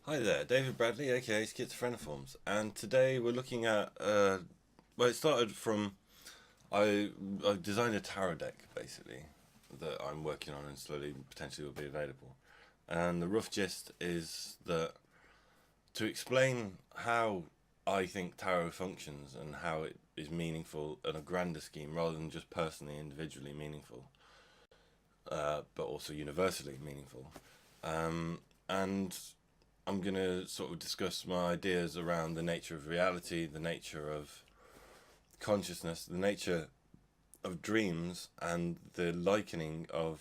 Hi there, David Bradley, aka Schizophreniforms, and today we're looking at. Well, it started from I designed a tarot deck basically that I'm working on and slowly potentially will be available. And the rough gist is that to explain how I think tarot functions and how it is meaningful in a grander scheme rather than just personally, individually meaningful, but also universally meaningful. And I'm going to sort of discuss my ideas around the nature of reality, the nature of consciousness, the nature of dreams, and the likening of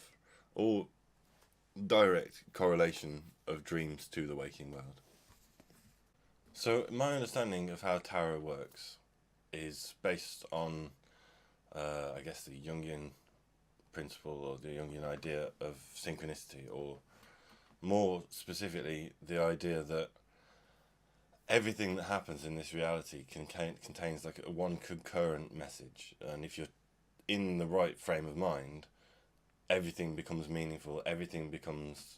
or direct correlation of dreams to the waking world. So, my understanding of how tarot works is based on, I guess, the Jungian principle or the Jungian idea of synchronicity, or more specifically, the idea that everything that happens in this reality contains like a one concurrent message, and if you're in the right frame of mind, everything becomes meaningful, everything becomes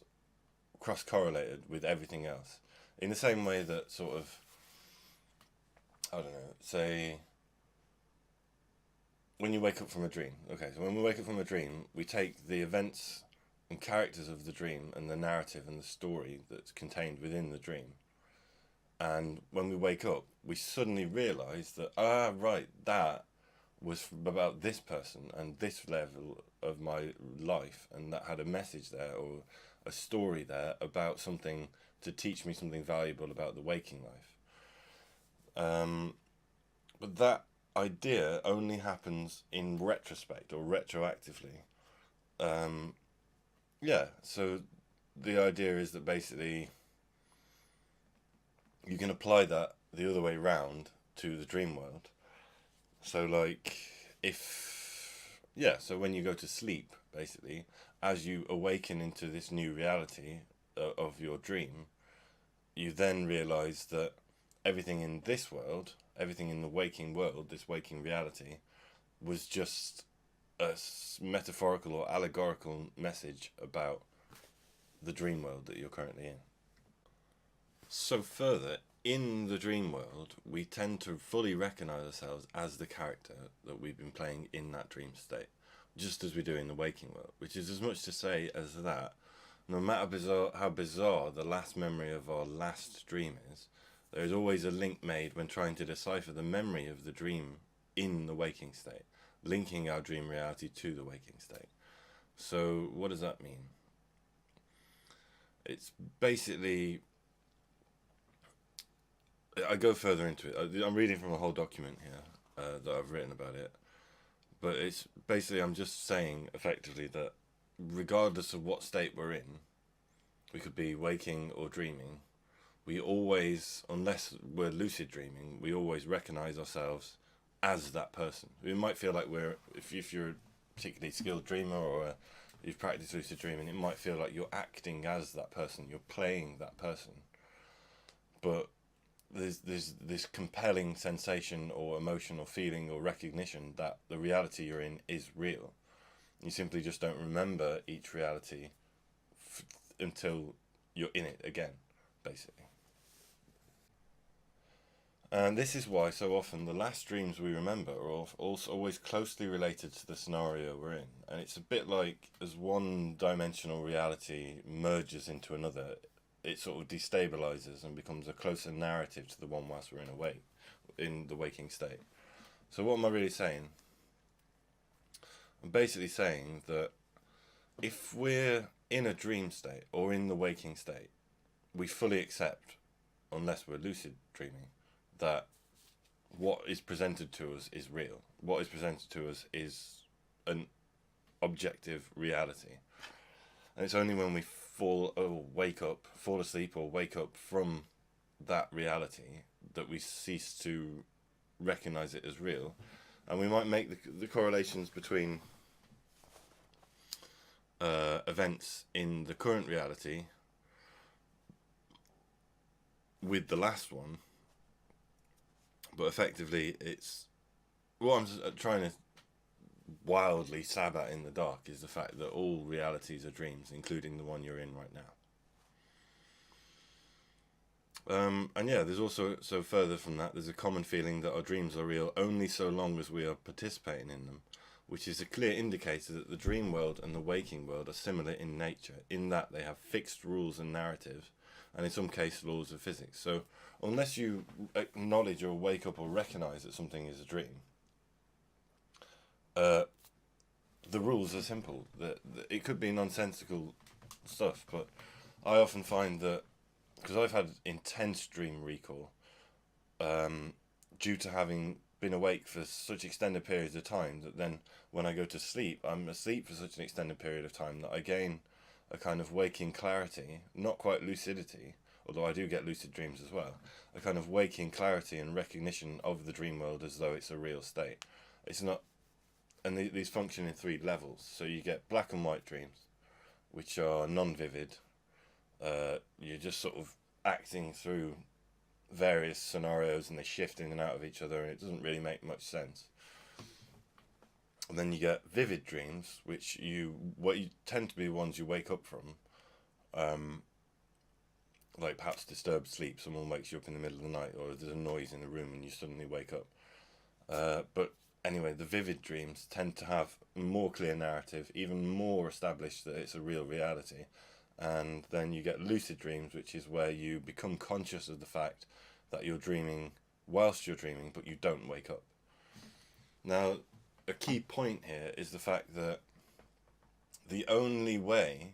cross correlated with everything else. In the same way that sort of, I don't know, say when you wake up from a dream. Okay, so when we wake up from a dream, we take the events and characters of the dream and the narrative and the story that's contained within the dream. And when we wake up, we suddenly realise that, right, that was about this person and this level of my life, and that had a message there or a story there about something to teach me something valuable about the waking life. But that idea only happens in retrospect or retroactively. Yeah, so the idea is that basically you can apply that the other way round to the dream world. So, like, so when you go to sleep, basically, as you awaken into this new reality of your dream, you then realize that everything in this world, everything in the waking world, this waking reality, was just a metaphorical or allegorical message about the dream world that you're currently in. So further, in the dream world, we tend to fully recognize ourselves as the character that we've been playing in that dream state, just as we do in the waking world, which is as much to say as that no matter how bizarre the last memory of our last dream is, there is always a link made when trying to decipher the memory of the dream in the waking state, linking our dream reality to the waking state. So what does that mean? It's basically, I go further into it. I'm reading from a whole document here that I've written about it. But it's basically, I'm just saying effectively that regardless of what state we're in, we could be waking or dreaming, we always, unless we're lucid dreaming, we always recognize ourselves as that person. We might feel like if you're a particularly skilled dreamer or you've practiced lucid dreaming, it might feel like you're acting as that person, you're playing that person. But there's this compelling sensation or emotion or feeling or recognition that the reality you're in is real. You simply just don't remember each reality until you're in it again, basically. And this is why so often the last dreams we remember are also always closely related to the scenario we're in. And it's a bit like as one dimensional reality merges into another, it sort of destabilizes and becomes a closer narrative to the one whilst we're in the waking state. So what am I really saying? I'm basically saying that if we're in a dream state or in the waking state, we fully accept, unless we're lucid dreaming, that what is presented to us is real. What is presented to us is an objective reality. And it's only when we fall asleep or wake up from that reality that we cease to recognize it as real. And we might make the correlations between events in the current reality with the last one, but effectively it's what I'm trying to wildly stab at in the dark is the fact that all realities are dreams, including the one you're in right now. And yeah, there's also, so further from that, there's a common feeling that our dreams are real only so long as we are participating in them, which is a clear indicator that the dream world and the waking world are similar in nature, in that they have fixed rules and narratives, and in some cases laws of physics. So unless you acknowledge or wake up or recognize that something is a dream, uh, the rules are simple. That it could be nonsensical stuff, but I often find that, because I've had intense dream recall, due to having been awake for such extended periods of time, that then when I go to sleep, I'm asleep for such an extended period of time that I gain a kind of waking clarity, not quite lucidity, although I do get lucid dreams as well, a kind of waking clarity and recognition of the dream world as though it's a real state. It's not, and these function in three levels. So you get black and white dreams, which are non-vivid. You're just sort of acting through various scenarios and they shift in and out of each other, and it doesn't really make much sense. And then you get vivid dreams, which what you tend to be ones you wake up from, like perhaps disturbed sleep. Someone wakes you up in the middle of the night, or there's a noise in the room and you suddenly wake up. But anyway, the vivid dreams tend to have a more clear narrative, even more established that it's a real reality. And then you get lucid dreams, which is where you become conscious of the fact that you're dreaming whilst you're dreaming, but you don't wake up. Now, a key point here is the fact that the only way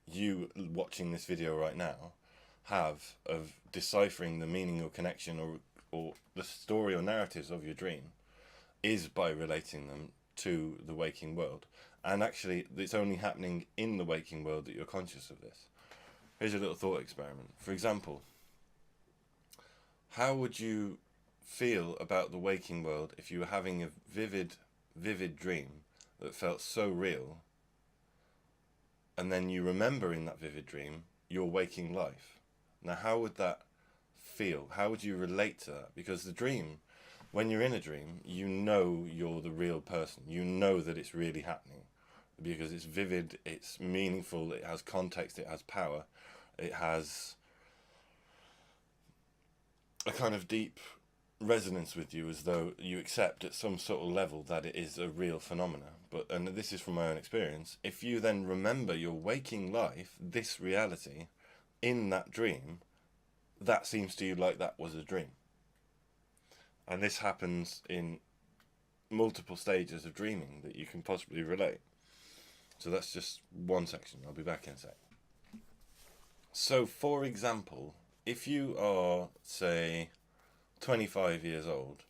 you watching this video right now have of deciphering the meaning or connection or the story or narratives of your dream is by relating them to the waking world. And actually, it's only happening in the waking world that you're conscious of this. Here's a little thought experiment. For example, how would you feel about the waking world if you were having a vivid dream that felt so real, and then you remember in that vivid dream your waking life? Now, how would that feel? How would you relate to that? Because the dream, when you're in a dream, you know you're the real person. You know that it's really happening because it's vivid, it's meaningful, it has context, it has power, it has a kind of deep resonance with you, as though you accept at some sort of level that it is a real phenomena. But, and this is from my own experience, if you then remember your waking life, this reality, in that dream, that seems to you like that was a dream. And this happens in multiple stages of dreaming that you can possibly relate. So that's just one section. I'll be back in a sec. So, for example, if you are, say, 25 years old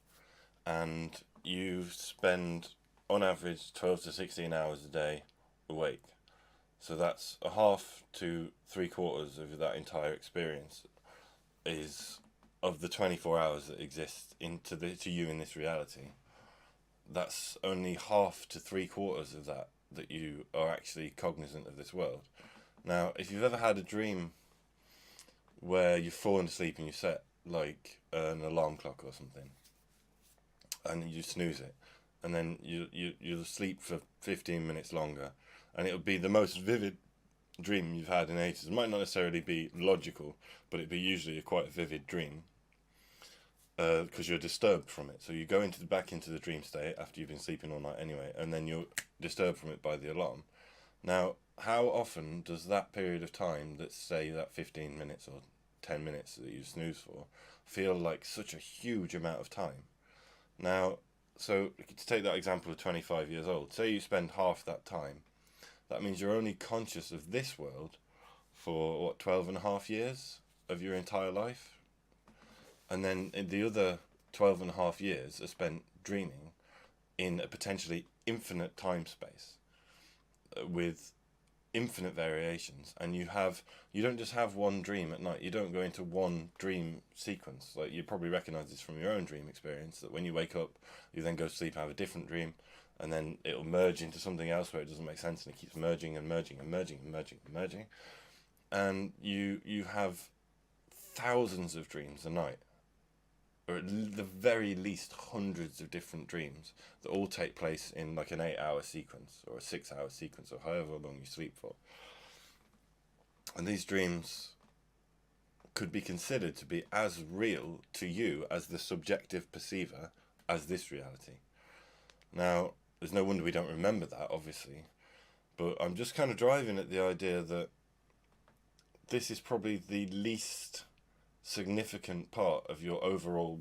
and you spend, on average, 12 to 16 hours a day awake, so that's a half to 3/4 of that entire experience is of the 24 hours that exist to you in this reality. That's only half to 3/4 of that you are actually cognizant of this world. Now, if you've ever had a dream where you've fallen asleep and you set like an alarm clock or something, and you snooze it, and then you'll sleep for 15 minutes longer, and it'll be the most vivid dream you've had in ages. It might not necessarily be logical, but it'd be usually quite a vivid dream, because you're disturbed from it. So you go back into the dream state after you've been sleeping all night anyway, and then you're disturbed from it by the alarm. Now, how often does that period of time, let's say that 15 minutes or 10 minutes that you snooze for, feel like such a huge amount of time? Now, so to take that example of 25 years old, say you spend half that time, that means you're only conscious of this world for, what, 12 and a half years of your entire life? And then in the other 12 and a half years are spent dreaming in a potentially infinite time space, with infinite variations. And you don't just have one dream at night. You don't go into one dream sequence. Like, you probably recognize this from your own dream experience, that when you wake up, you then go to sleep and have a different dream, and then it'll merge into something else where it doesn't make sense, and it keeps merging and merging and merging and merging and merging. And you have thousands of dreams a night, or at the very least hundreds of different dreams that all take place in like an 8-hour sequence or a 6-hour sequence, or however long you sleep for. And these dreams could be considered to be as real to you as the subjective perceiver as this reality. Now, there's no wonder we don't remember that, obviously, but I'm just kind of driving at the idea that this is probably the least significant part of your overall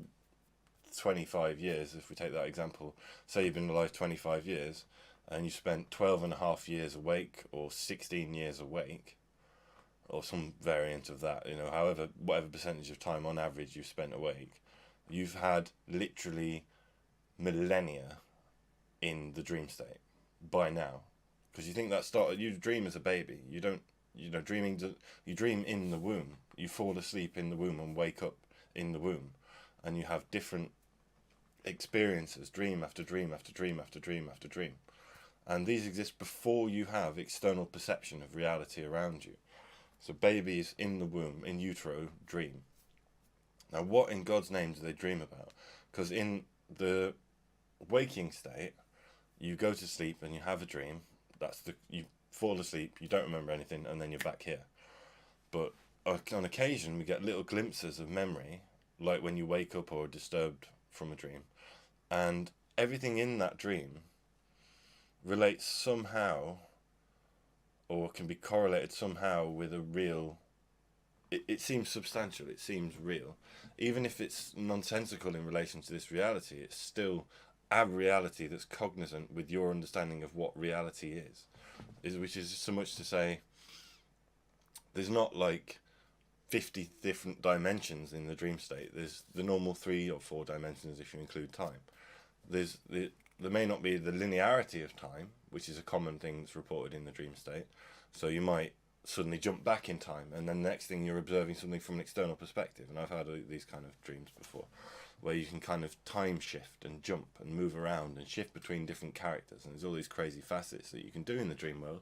25 years. If we take that example, say you've been alive 25 years and you spent 12 and a half years awake, or 16 years awake, or some variant of that, however, whatever percentage of time on average you've spent awake, you've had literally millennia in the dream state by now. Because you think that started, you dream as a baby. You don't, you dream in the womb. You fall asleep in the womb and wake up in the womb. And you have different experiences, dream after dream after dream after dream after dream. And these exist before you have external perception of reality around you. So babies in the womb, in utero, dream. Now, what in God's name do they dream about? Because in the waking state, you go to sleep and you have a dream. You fall asleep, you don't remember anything, and then you're back here. But on occasion, we get little glimpses of memory, like when you wake up or are disturbed from a dream. And everything in that dream relates somehow, or can be correlated somehow with a real... It seems substantial, it seems real. Even if it's nonsensical in relation to this reality, it's still a reality that's cognizant with your understanding of what reality is. Which is so much to say, there's not like 50 different dimensions in the dream state. There's the normal 3 or 4 dimensions if you include time. There may not be the linearity of time, which is a common thing that's reported in the dream state. So you might suddenly jump back in time, and then the next thing you're observing something from an external perspective. And I've had these kind of dreams before, where you can kind of time shift and jump and move around and shift between different characters. And there's all these crazy facets that you can do in the dream world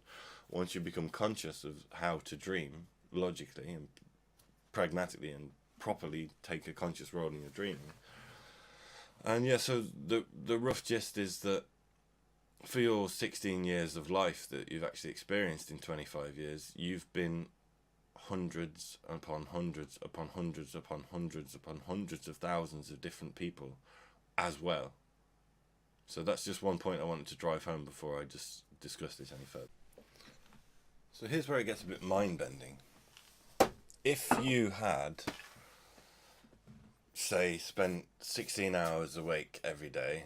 once you become conscious of how to dream logically and pragmatically and properly take a conscious role in your dreaming. And yeah, so the rough gist is that for your 16 years of life that you've actually experienced in 25 years, you've been hundreds upon hundreds upon hundreds upon hundreds upon hundreds of thousands of different people as well. So that's just one point I wanted to drive home before I just discuss this any further. So here's where it gets a bit mind-bending. If you had, say, spent 16 hours awake every day,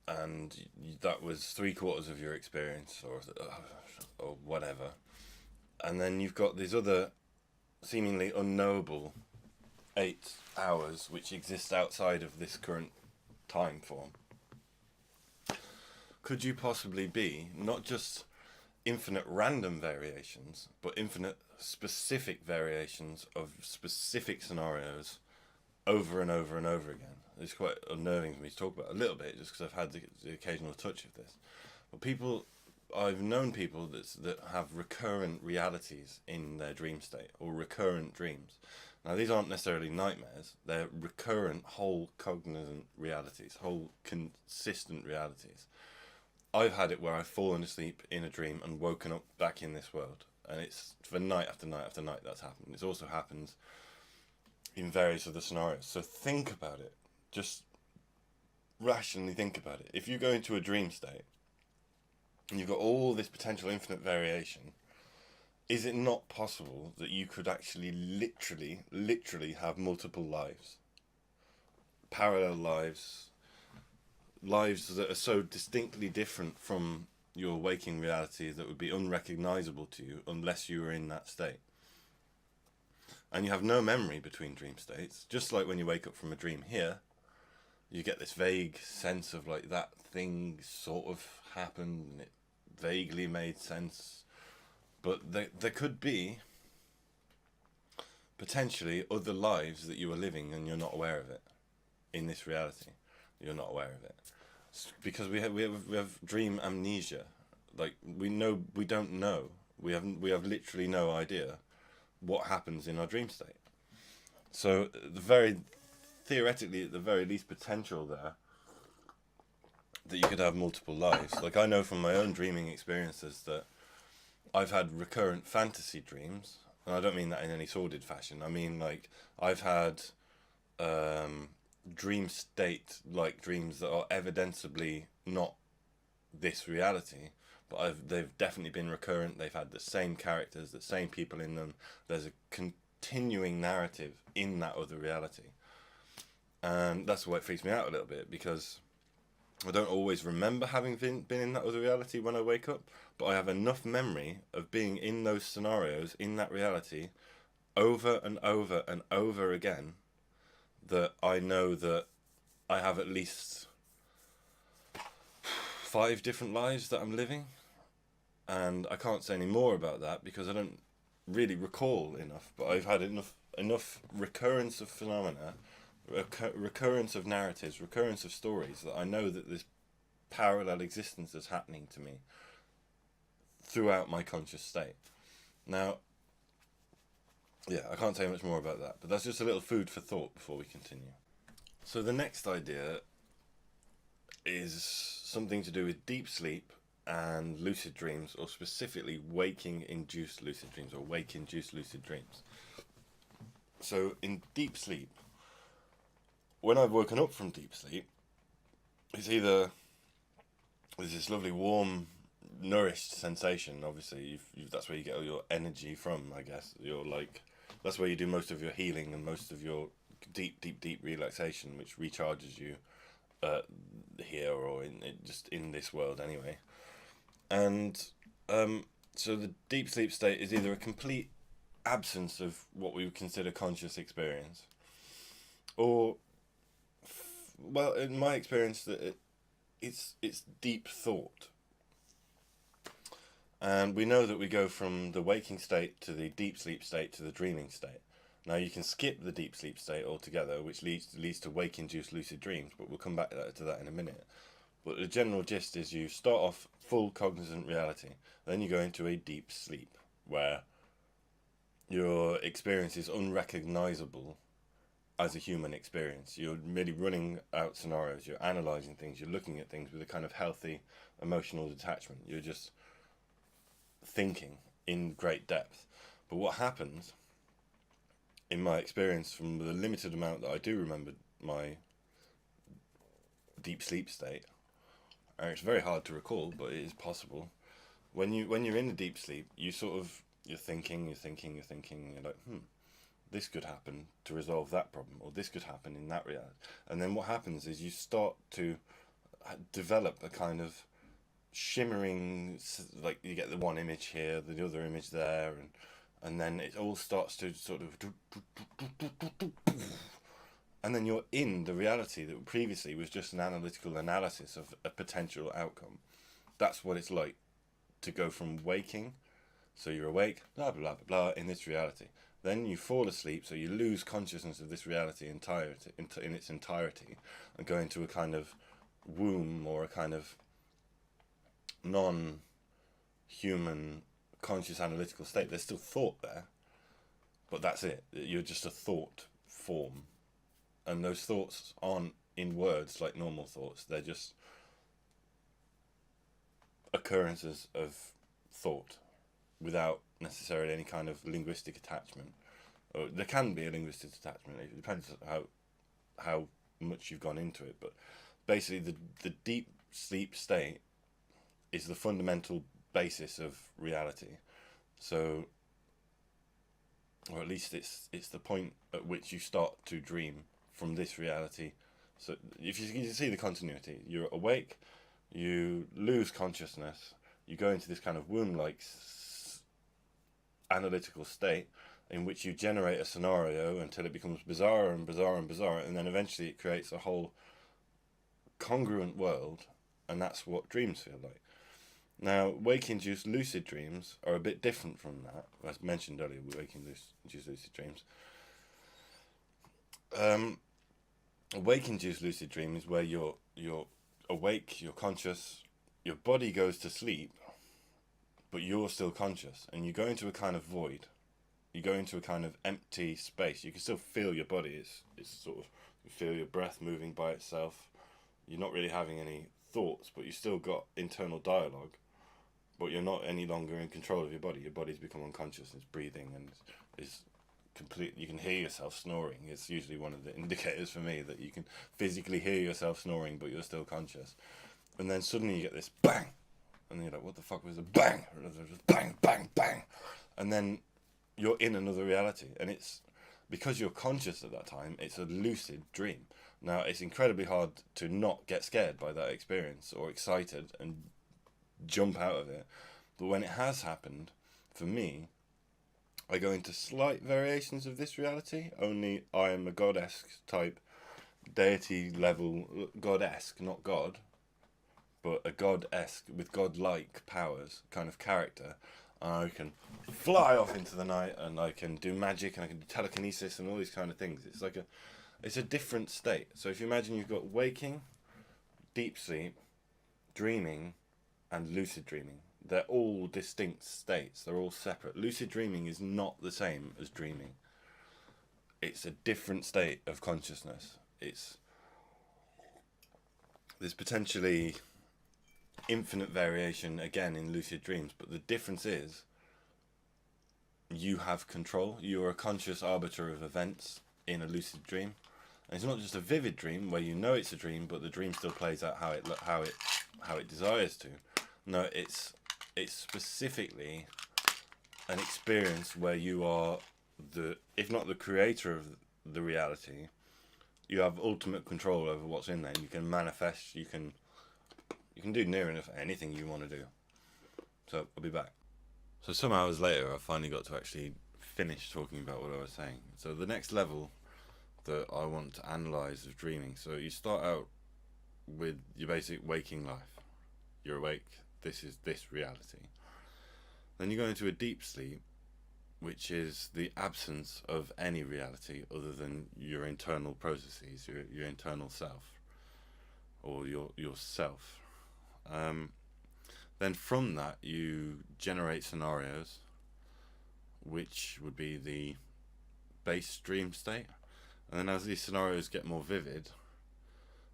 and that was 3/4 of your experience, or whatever, and then you've got these other seemingly unknowable 8 hours which exist outside of this current time form, could you possibly be not just infinite random variations, but infinite specific variations of specific scenarios over and over and over again? It's quite unnerving for me to talk about a little bit, just because I've had the occasional touch of this. But I've known people that have recurrent realities in their dream state, or recurrent dreams. Now, these aren't necessarily nightmares. They're recurrent, whole cognizant realities, whole consistent realities. I've had it where I've fallen asleep in a dream and woken up back in this world. And it's for night after night after night that's happened. It's also happened in various other scenarios. So think about it. Just rationally think about it. If you go into a dream state and you've got all this potential infinite variation, is it not possible that you could actually literally have multiple lives? Parallel lives that are so distinctly different from your waking reality that would be unrecognizable to you unless you were in that state. And you have no memory between dream states. Just like when you wake up from a dream here, you get this vague sense of like that thing sort of happened and it vaguely made sense. But there could be potentially other lives that you are living and you're not aware of it. In this reality, you're not aware of it. Because we have dream amnesia. Like we don't know. We have literally no idea what happens in our dream state. So theoretically, at the very least, potential there that you could have multiple lives. Like I know from my own dreaming experiences that I've had recurrent fantasy dreams And I don't mean that in any sordid fashion. I mean, like, I've had dream state like dreams that are evidently not this reality, but they've definitely been recurrent. They've had the same characters, the same people in them. There's a continuing narrative in that other reality, and that's why it freaks me out a little bit, because I don't always remember having been in that other reality when I wake up, but I have enough memory of being in those scenarios in that reality over and over and over again that I know that I have at least 5 different lives that I'm living. And I can't say any more about that because I don't really recall enough, but I've had enough recurrence of phenomena, recurrence of narratives, recurrence of stories, that I know that this parallel existence is happening to me throughout my conscious state. Now, yeah, I can't say much more about that, but that's just a little food for thought before we continue. So the next idea is something to do with deep sleep and lucid dreams, or specifically waking induced lucid dreams, or wake induced lucid dreams. So in deep sleep, when I've woken up from deep sleep, it's either there's this lovely warm nourished sensation. Obviously that's where you get all your energy from, I guess. You're like, that's where you do most of your healing and most of your deep relaxation, which recharges you here or just in this world anyway. And so the deep sleep state is either a complete absence of what we would consider conscious experience, or, well, in my experience, that it's deep thought. And we know that we go from the waking state to the deep sleep state to the dreaming state. Now you can skip the deep sleep state altogether, which leads to wake-induced lucid dreams, but we'll come back to that in a minute. But the general gist is you start off full cognizant reality, then you go into a deep sleep, where your experience is unrecognizable as a human experience. You're really running out scenarios, you're analysing things, you're looking at things with a kind of healthy emotional detachment. You're just thinking in great depth. But what happens, in my experience, from the limited amount that I do remember my deep sleep state, and it's very hard to recall, but it is possible. When you're in a deep sleep, you're thinking, you're like, this could happen to resolve that problem, or this could happen in that reality. And then what happens is you start to develop a kind of shimmering, like you get the one image here, the other image there, and then it all starts to sort of, and then you're in the reality that previously was just an analytical analysis of a potential outcome. That's what it's like to go from waking, so you're awake, blah blah blah blah, in this reality. Then you fall asleep, so you lose consciousness of this reality in its entirety, and go into a kind of womb, or a kind of non-human conscious analytical state. There's still thought there, but that's it. You're just a thought form, and those thoughts aren't in words like normal thoughts. They're just occurrences of thought without necessarily any kind of linguistic attachment. Or there can be a linguistic attachment. It depends how much you've gone into it, but basically the deep sleep state is the fundamental basis of reality. So, or at least it's the point at which you start to dream from this reality. So if you can see the continuity, you're awake, you lose consciousness, you go into this kind of womb-like analytical state in which you generate a scenario until it becomes bizarre and bizarre and bizarre, and then eventually it creates a whole congruent world, and that's what dreams feel like. Now, wake-induced lucid dreams are a bit different from that. As mentioned earlier, wake-induced lucid dreams. A wake-induced lucid dream is where you're awake, you're conscious, your body goes to sleep, but you're still conscious, and you go into a kind of void. You go into a kind of empty space. You can still feel your body. It's sort of, you feel your breath moving by itself. You're not really having any thoughts, but you still got internal dialogue. but you're not any longer in control of your body. Your body's become unconscious. It's breathing and is complete. You can hear yourself snoring. It's usually one of the indicators for me that you can physically hear yourself snoring, but you're still conscious. And then suddenly you get this bang, and then you're like, what the fuck was a bang? Just bang, bang, bang. And then you're in another reality. And it's because you're conscious at that time, it's a lucid dream. Now, it's incredibly hard to not get scared by that experience or excited and jump out of it. But when it has happened, for me, I go into slight variations of this reality, only I am a goddess type, deity level, goddess, not God, but a god-esque with godlike powers kind of character. And I can fly off into the night, and I can do magic, and I can do telekinesis and all these kind of things. It's a different state. So if you imagine you've got waking, deep sleep, dreaming, and lucid dreaming. They're all distinct states. They're all separate. Lucid dreaming is not the same as dreaming. It's a different state of consciousness. There's potentially infinite variation again in lucid dreams, but the difference is you have control. You are a conscious arbiter of events in a lucid dream. And it's not just a vivid dream where you know it's a dream, but the dream still plays out how it desires to. No, it's specifically an experience where you are if not the creator of the reality, you have ultimate control over what's in there. You can manifest. You can do near enough anything you want to do. So I'll be back. So some hours later, I finally got to actually finish talking about what I was saying. So the next level that I want to analyze of dreaming. So you start out with your basic waking life. You're awake. This is this reality. Then you go into a deep sleep, which is the absence of any reality other than your internal processes, your internal self, or your self. Then from that you generate scenarios, which would be the base dream state. And then as these scenarios get more vivid,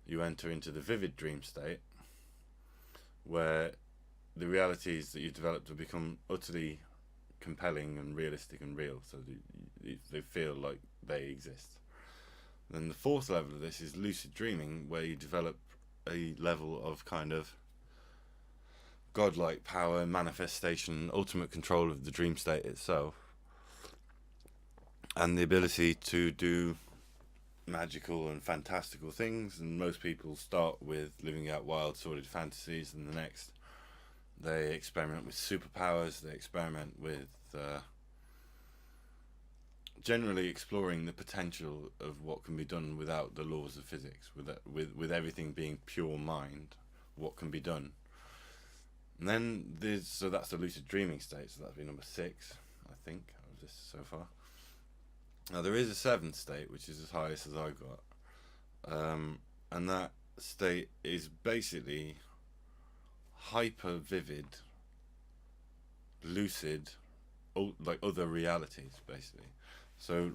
you enter into the vivid dream state, where the realities that you developed will become utterly compelling and realistic and real, so they feel like they exist. Then the fourth level of this is lucid dreaming, where you develop a level of kind of godlike power, manifestation, ultimate control of the dream state itself, and the ability to do magical and fantastical things. And most people start with living out wild, sordid fantasies, and the next they experiment with superpowers. They experiment with generally exploring the potential of what can be done without the laws of physics, with everything being pure mind, what can be done. And then so that's the lucid dreaming state, so that'd be number 6, I think, of this so far. Now there is a 7th state, which is as highest as I got, and that state is basically hyper vivid, lucid, like other realities, basically. So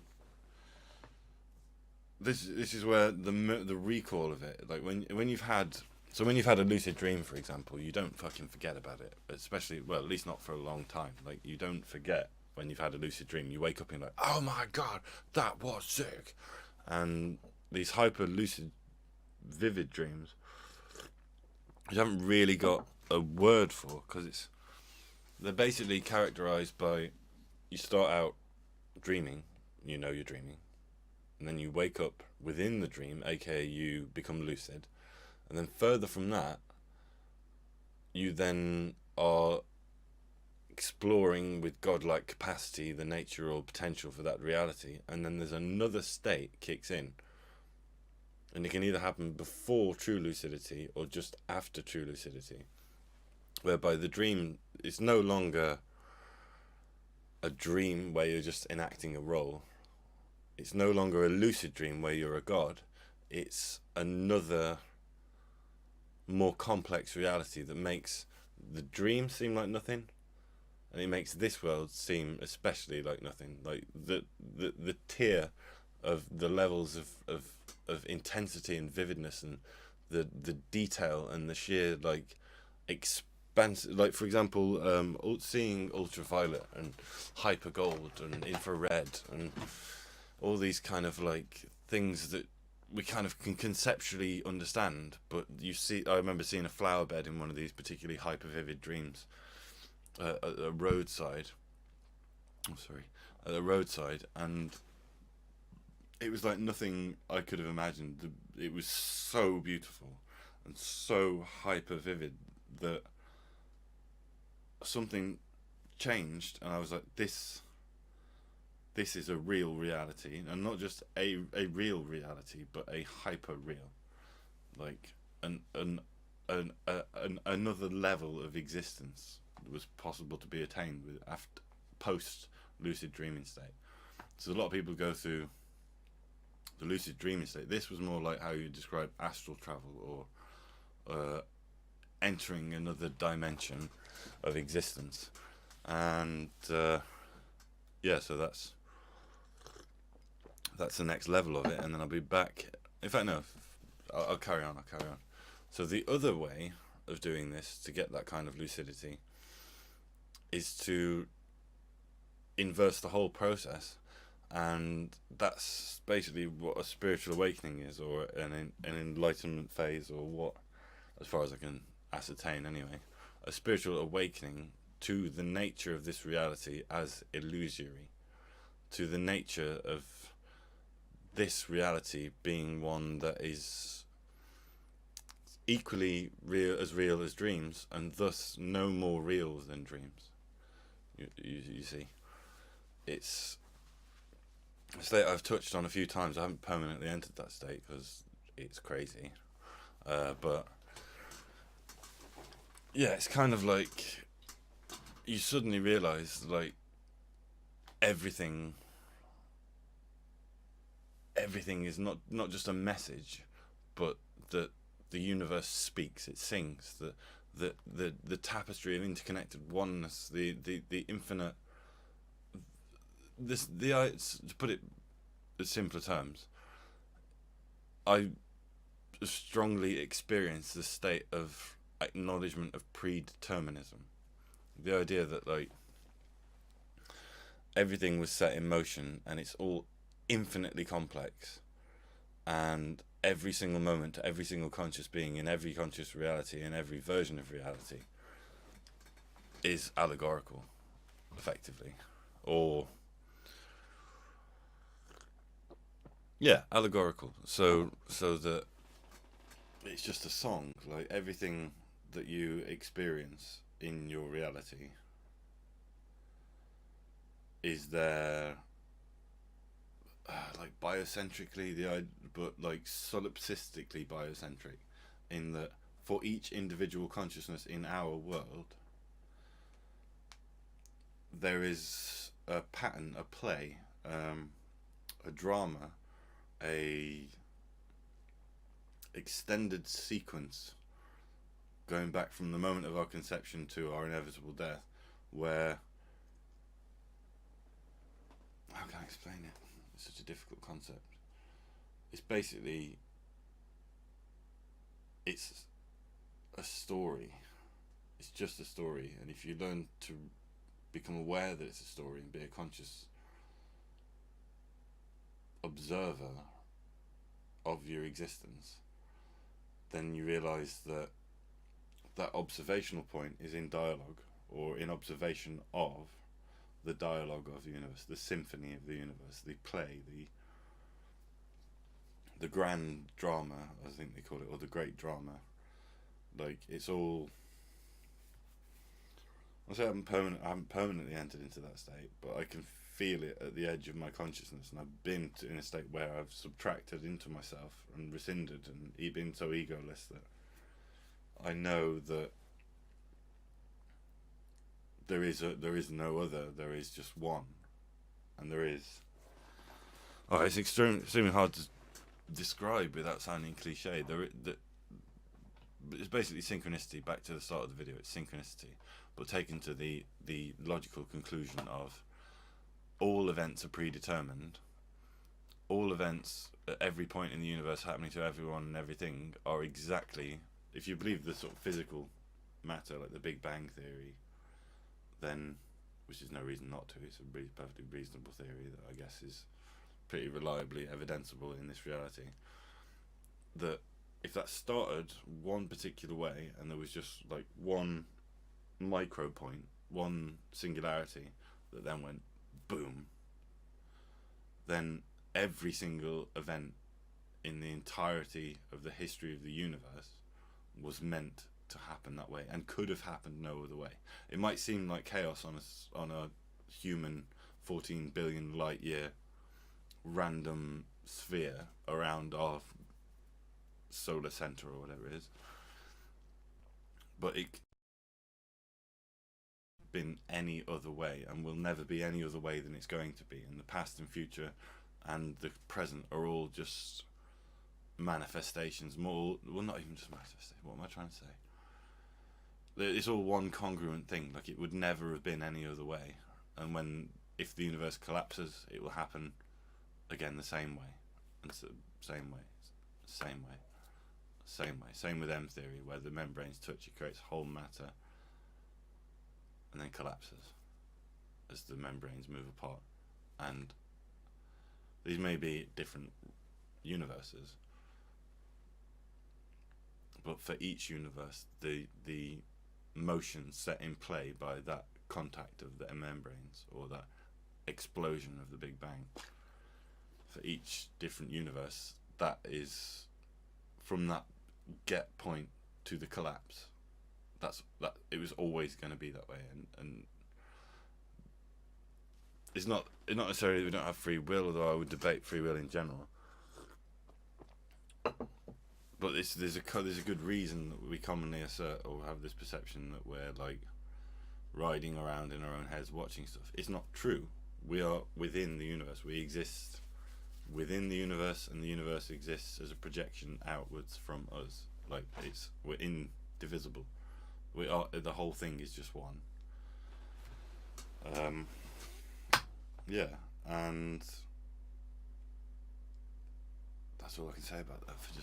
this is where the recall of it, like when you've had a lucid dream, for example, you don't fucking forget about it, especially, well, at least not for a long time. Like, you don't forget when you've had a lucid dream. You wake up and you're like, oh my god, that was sick. And these hyper lucid vivid dreams, you haven't really got a word for, because they're basically characterized by, you start out dreaming, you know you're dreaming, and then you wake up within the dream, aka you become lucid. And then further from that, you then are exploring with godlike capacity the nature or potential for that reality. And then there's another state kicks in. And it can either happen before true lucidity or just after true lucidity, whereby the dream is no longer a dream where you're just enacting a role. It's no longer a lucid dream where you're a god. It's another more complex reality that makes the dream seem like nothing, and it makes this world seem especially like nothing. Like the tier of the levels of intensity and vividness, and the detail and the sheer like bands like, for example, seeing ultraviolet and hyper gold and infrared and all these kind of like things that we kind of can conceptually understand. But I remember seeing a flower bed in one of these particularly hyper vivid dreams at a roadside. I'm sorry, at a roadside, and it was like nothing I could have imagined. It was so beautiful and so hyper vivid that something changed, and I was like, this is a real reality, and not just a real reality, but a hyper real, like another level of existence was possible to be attained with after post lucid dreaming state. So a lot of people go through the lucid dreaming state. This was more like how you describe astral travel, or entering another dimension of existence. And yeah, so that's the next level of it, and then I'll be back. In fact, no, I'll carry on. So the other way of doing this to get that kind of lucidity is to inverse the whole process, and that's basically what a spiritual awakening is, or an enlightenment phase, or what, as far as I can ascertain anyway, a spiritual awakening to the nature of this reality as illusory, to the nature of this reality being one that is equally real as dreams, and thus no more real than dreams. You see, it's a state I've touched on a few times. I haven't permanently entered that state because it's crazy, but yeah, it's kind of like you suddenly realise like everything is not just a message, but that the universe speaks, it sings, the tapestry of interconnected oneness, the infinite. To put it in simpler terms, I strongly experience the state of acknowledgement of predeterminism. The idea that like everything was set in motion, and it's all infinitely complex, and every single moment, every single conscious being in every conscious reality, in every version of reality, is allegorical, effectively, or yeah, allegorical. So that it's just a song. Like everything that you experience in your reality is there, like biocentrically, but like solipsistically biocentric, in that for each individual consciousness in our world, there is a pattern, a play, a drama, a extended sequence going back from the moment of our conception to our inevitable death, where, how can I explain it? It's such a difficult concept. It's basically, it's a story. It's just a story, and if you learn to become aware that it's a story and be a conscious observer of your existence, then you realise that that observational point is in dialogue, or in observation of the dialogue of the universe, the symphony of the universe, the play, the grand drama, I think they call it, or the great drama. Like, it's all, I say I haven't permanently entered into that state, but I can feel it at the edge of my consciousness, and I've been in a state where I've subtracted into myself and rescinded and been so egoless that I know that there is no other, there is just one, and there is. Oh, it's extremely hard to describe without sounding cliche. It's basically synchronicity. Back to the start of the video, it's synchronicity, but taken to the logical conclusion of all events are predetermined. All events at every point in the universe happening to everyone and everything are exactly, if you believe the sort of physical matter, like the Big Bang theory, then, which is no reason not to, it's a perfectly reasonable theory that I guess is pretty reliably evidenceable in this reality, that if that started one particular way and there was just like one micro point, one singularity that then went boom, then every single event in the entirety of the history of the universe was meant to happen that way and could have happened no other way. It might seem like chaos on a human 14 billion light year random sphere around our solar center or whatever it is, but it been any other way and will never be any other way than it's going to be, and the past and future and the present are all just manifestations, more, well, not even just manifestations, what am I trying to say? It's all one congruent thing, like it would never have been any other way, and if the universe collapses, it will happen again the same way, and so, same way. Same with M theory, where the membranes touch, it creates whole matter and then collapses as the membranes move apart. And these may be different universes, but for each universe, the motion set in play by that contact of the membranes, or that explosion of the Big Bang, for each different universe, that is from that get point to the collapse. That it was always going to be that way, and it's not necessarily that we don't have free will, although I would debate free will in general. But there's a good reason that we commonly assert or have this perception that we're like riding around in our own heads watching stuff. It's not true. We are within the universe. We exist within the universe, and the universe exists as a projection outwards from us. Like we're indivisible. We are, the whole thing is just one. Yeah, and that's all I can say about that for just